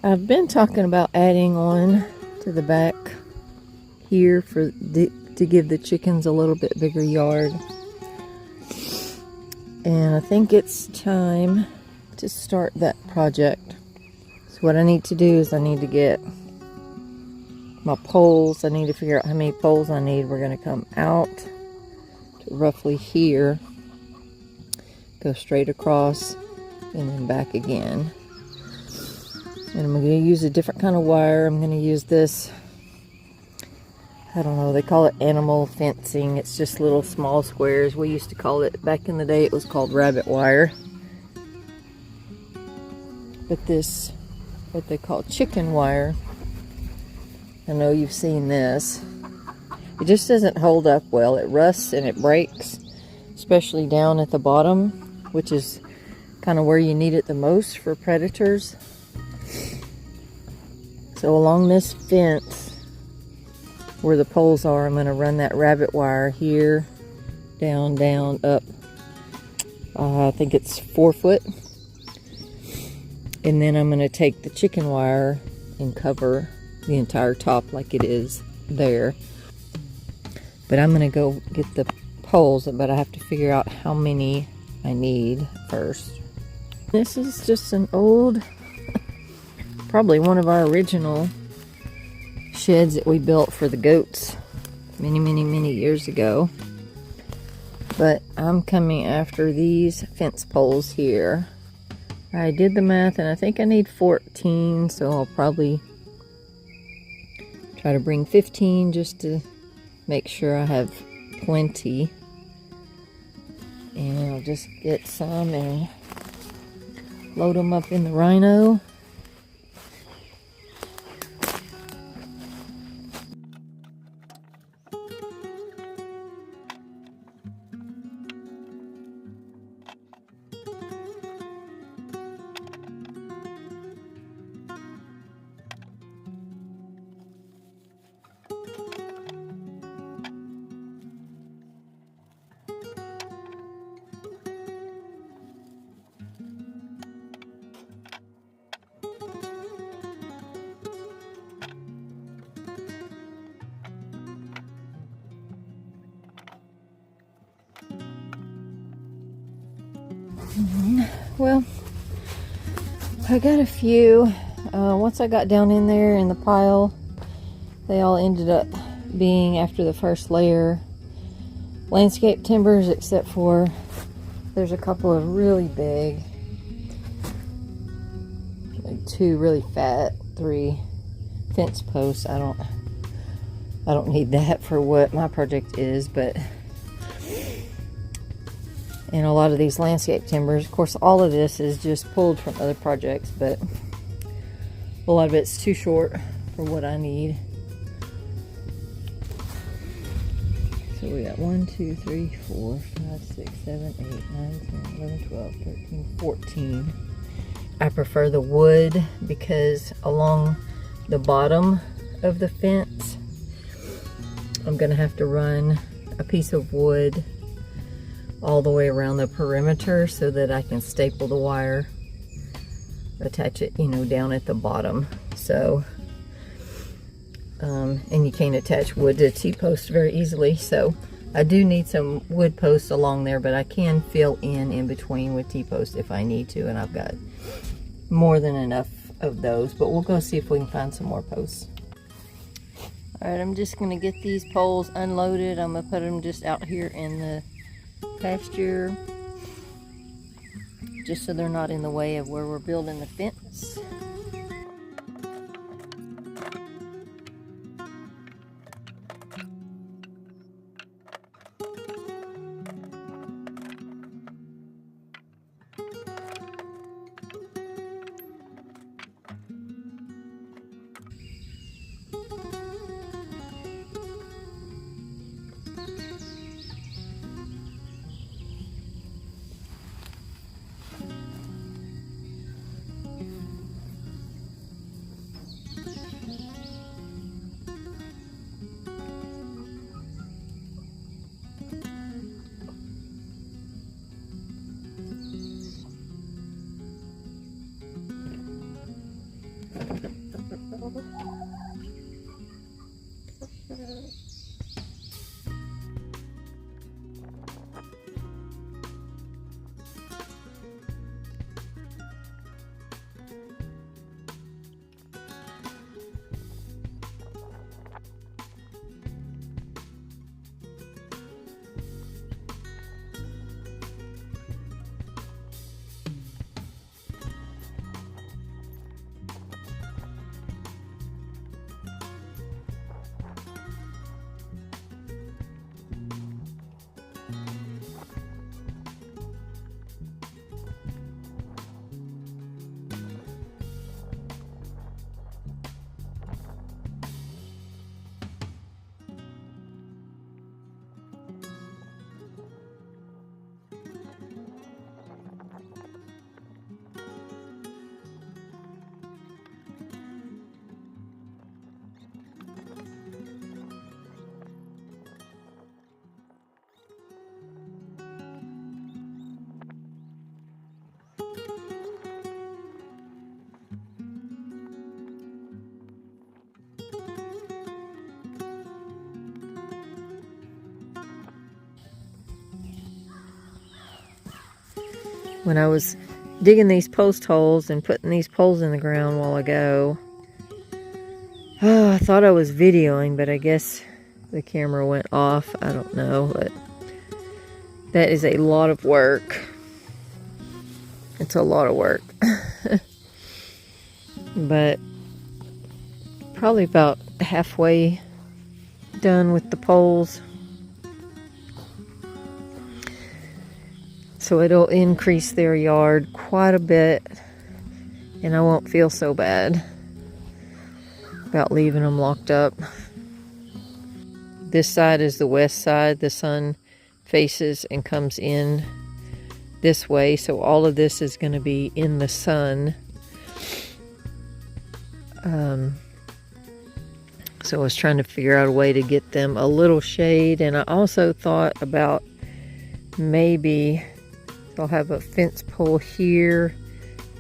I've been talking about adding on to the back here to give the chickens a little bit bigger yard. And I think it's time to start that project. So what I need to do is I need to get my poles. I need to figure out how many poles I need. We're going to come out to roughly here, go straight across, and then back again. And I'm going to use a different kind of wire. I'm going to use this, I don't know, they call it animal fencing. It's just little small squares. We used to call it, back in the day, it was called rabbit wire. But this, what they call chicken wire, I know you've seen this. It just doesn't hold up well. It rusts and it breaks, especially down at the bottom, which is kind of where you need it the most for predators. So along this fence, where the poles are, I'm going to run that rabbit wire here, down, down, up. I think it's 4 foot. And then I'm going to take the chicken wire and cover the entire top like it is there. But I'm going to go get the poles, but I have to figure out how many I need first. This is just an old, probably one of our original sheds that we built for the goats many years ago. But I'm coming after these fence poles here. I did the math and I think I need 14, so I'll probably try to bring 15 just to make sure I have plenty. And I'll just get some and load them up in the Rhino. Well, I got a few. Once I got down in there in the pile, they all ended up being, after the first layer, landscape timbers, except for there's a couple of really big, like 2 really fat, 3 fence posts. I don't need that for what my project is, but and a lot of these landscape timbers, of course, all of this is just pulled from other projects, but a lot of it's too short for what I need. So we got 1, 2, 3, 4, 5, 6, 7, 8, 9, 10, 11, 12, 13, 14. I prefer the wood because along the bottom of the fence, I'm gonna have to run a piece of wood all the way around the perimeter so that I can staple the wire, attach it, you know, down at the bottom. So, and you can't attach wood to a T-post very easily, so I do need some wood posts along there, but I can fill in between with T-posts if I need to, and I've got more than enough of those, but we'll go see if we can find some more posts. Alright, I'm just going to get these poles unloaded. I'm going to put them just out here in the pasture, just so they're not in the way of where we're building the fence. when I was digging these post holes and putting these poles in the ground a while ago. Oh, I thought I was videoing, but I guess the camera went off. I don't know, but that is a lot of work. It's a lot of work. But probably about halfway done with the poles. So it'll increase their yard quite a bit, and I won't feel so bad about leaving them locked up. This side is the west side. The sun faces and comes in this way, so all of this is going to be in the sun. So I was trying to figure out a way to get them a little shade, and I also thought about maybe I'll have a fence pole here,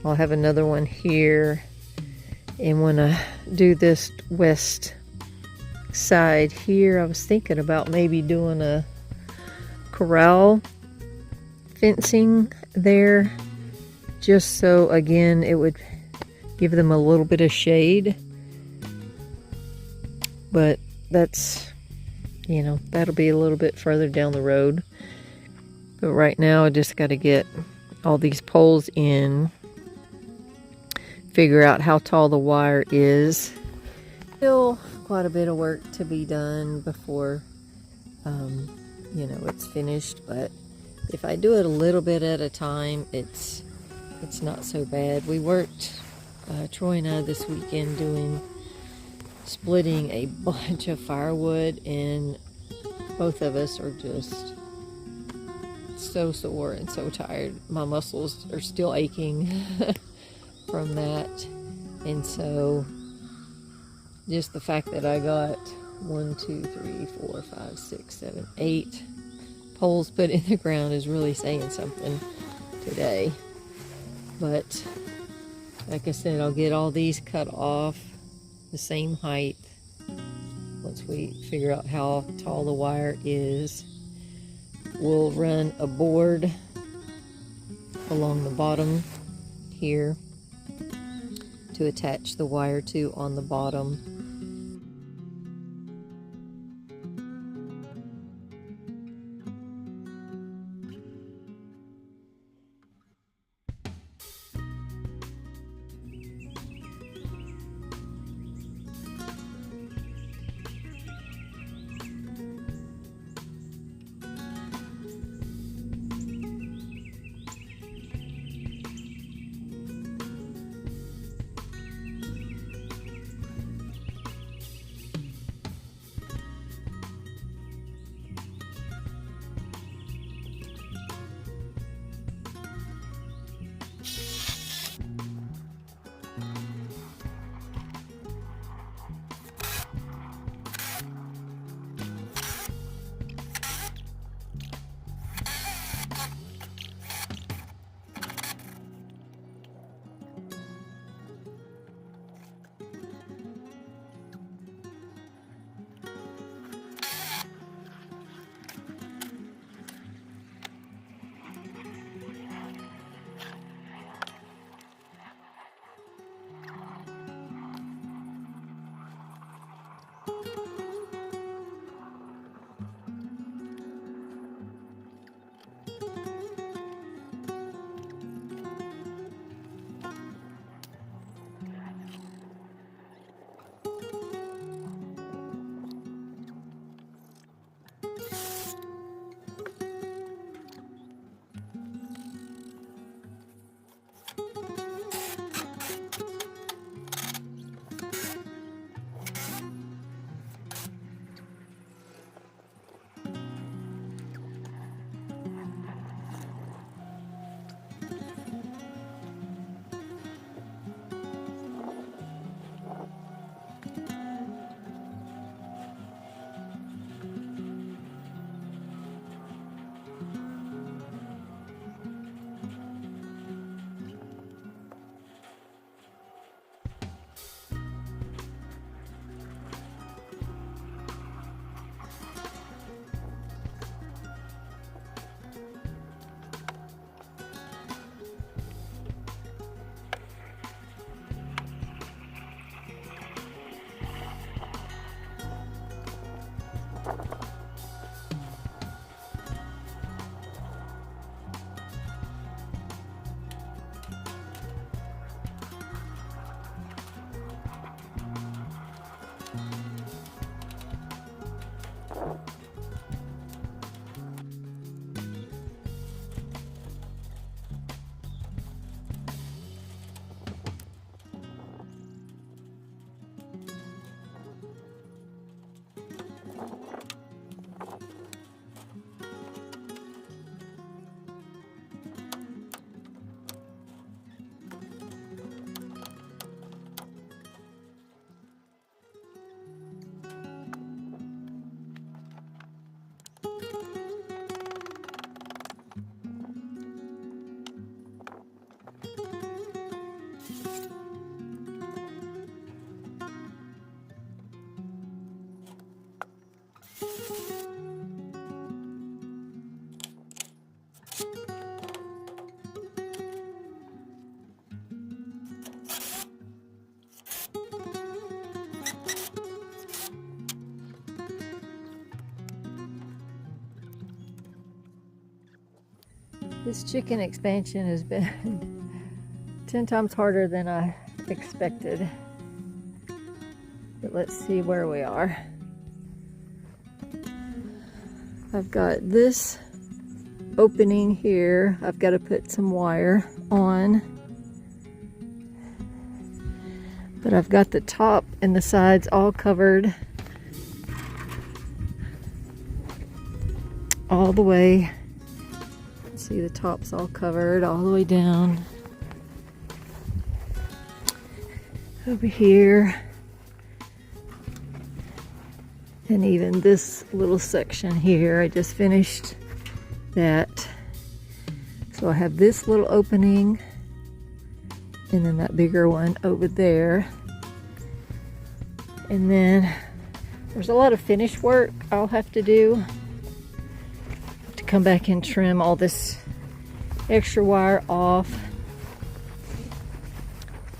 I'll have another one here, and when I do this west side here, I was thinking about maybe doing a corral fencing there, just so again it would give them a little bit of shade. But that's, you know, that'll be a little bit further down the road. But right now I just got to get all these poles in, figure out how tall the wire is. Still quite a bit of work to be done before, you know, it's finished. But if I do it a little bit at a time, it's not so bad. We worked, Troy and I, this weekend splitting a bunch of firewood, and both of us are just so sore and so tired. My muscles are still aching from that, and so just the fact that I got 1, 2, 3, 4, 5, 6, 7, 8 poles put in the ground is really saying something today. But like I said, I'll get all these cut off the same height once we figure out how tall the wire is. We'll run a board along the bottom here to attach the wire to on the bottom. This chicken expansion has been 10 times harder than I expected. But let's see where we are. I've got this opening here. I've got to put some wire on. But I've got the top and the sides all covered all the way. See, the top's all covered all the way down. Over here. And even this little section here, I just finished that. So I have this little opening and then that bigger one over there. And then there's a lot of finish work I'll have to do to come back and trim all this extra wire off.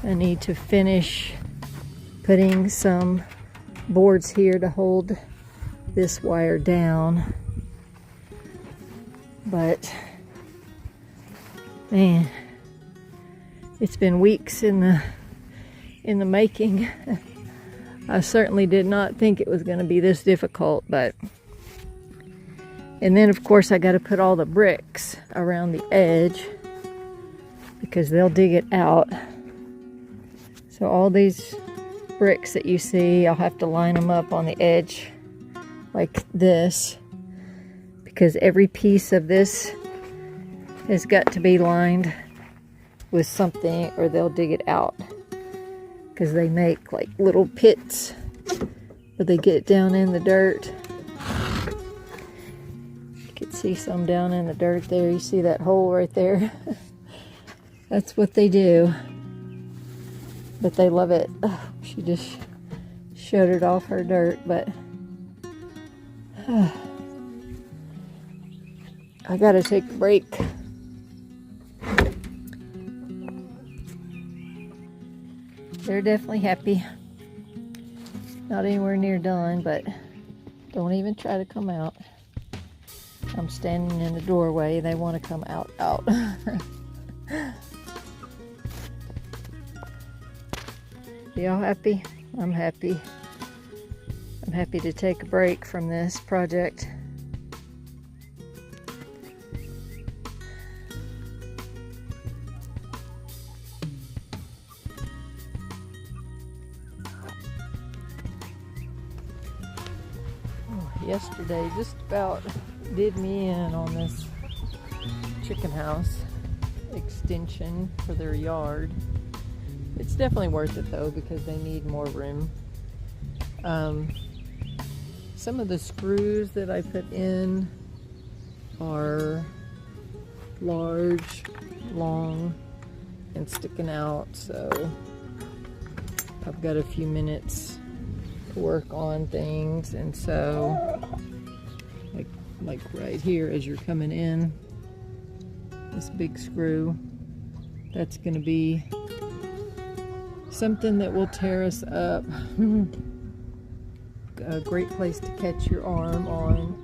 I need to finish putting some boards here to hold this wire down. But man, it's been weeks in the making. I certainly did not think it was going to be this difficult, but and then of course I got to put all the bricks around the edge because they'll dig it out. So all these bricks that you see, I'll have to line them up on the edge like this because every piece of this has got to be lined with something or they'll dig it out because they make like little pits where they get down in the dirt. You can see some down in the dirt there. You see that hole right there? That's what they do. But they love it. Oh, she just shuddered off her dirt, but I gotta take a break. They're definitely happy. Not anywhere near done, but don't even try to come out. I'm standing in the doorway. They want to come out. Y'all happy? I'm happy. I'm happy to take a break from this project. Yesterday just about did me in on this chicken house extension for their yard. It's definitely worth it though because they need more room. Some of the screws that I put in are large, long, and sticking out, so I've got a few minutes to work on things. And so like right here as you're coming in, this big screw, that's going to be something that will tear us up. A great place to catch your arm on.